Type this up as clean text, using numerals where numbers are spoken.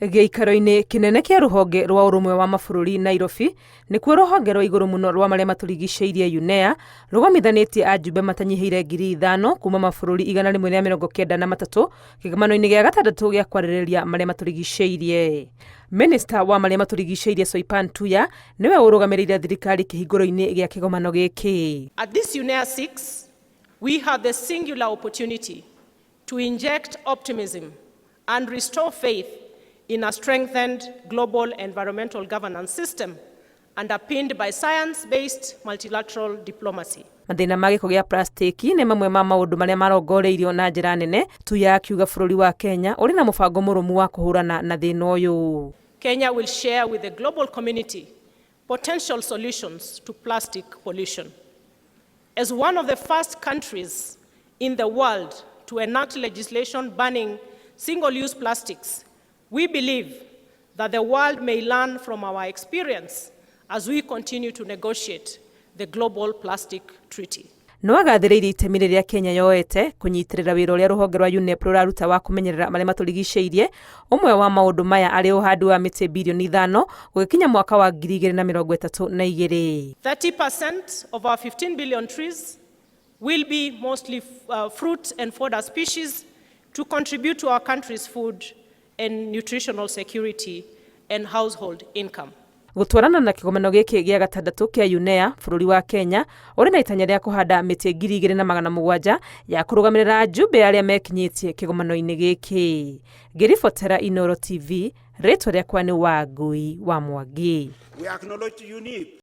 Gĩikaro-inĩ kĩnene kĩa rũhonge rwa ũrũmwe wa mabũrũri Nairobi nĩkuo rũhonge rwa igũrũ mũno rwa marĩa matũrigicĩirie UNEA rũgomithanĩtie ajumbe matanyihĩire 5,000 kuma mabũrũri 193 kĩgomano-inĩ gĩa gatandatũ gĩa kwarĩrĩria marĩa matũrigicĩirie. Minista wa marĩa matũrigicĩirie Soipan Tuya nĩwe ũrũgamĩrĩire thirikari kĩhingũro-inĩ gĩa kĩgomano gĩkĩ. At this UNEA 6, we have the singular opportunity to inject optimism and restore faith in a strengthened global environmental governance system underpinned by science-based multilateral diplomacy. Mathĩna ma gĩko gĩa plastiki nĩ mamwe ma maũndũ marĩa marongoreirio na njĩra nene. Tuya akiuga bũrũri wa Kenya ũrĩ na mũbango mũrũmu wa kũhũrana na thĩna ũyũ. Kenya will share with the global community potential solutions to plastic pollution. As one of the first countries in the world to enact legislation banning single-use plastics, we believe that the world may learn from our experience as we continue to negotiate the Global Plastic Treaty. No agathĩrĩirie itemi rĩrĩa Kenya yoete kũnyitĩrĩra wĩra ũrĩa rũhonge rwa UNEP rũraruta wa kũmenyerera marĩa matũrigicĩirie. Ũmwe wa maũndũ maya arĩ ũhandi wa mĩtĩ bilioni 5 gũgĩkinya mwaka wa 2032. 30% of our 15 billion trees will be mostly fruit and fodder species to contribute to our country's food and nutritional security and household income. Gũtwarana na kĩgomano gĩkĩ gĩa gatandatũ kĩa UNEA, bũrũri wa Kenya ũrĩ na itanya rĩa kũhanda mĩtĩ 2,700 ya kũrũgamĩrĩra ajumbe arĩa mekinyĩtie kĩgomano-inĩ gĩkĩ. Ngĩribotera Inooro TV, rĩtwa rĩakwa nĩ Wangui wa Mwangi.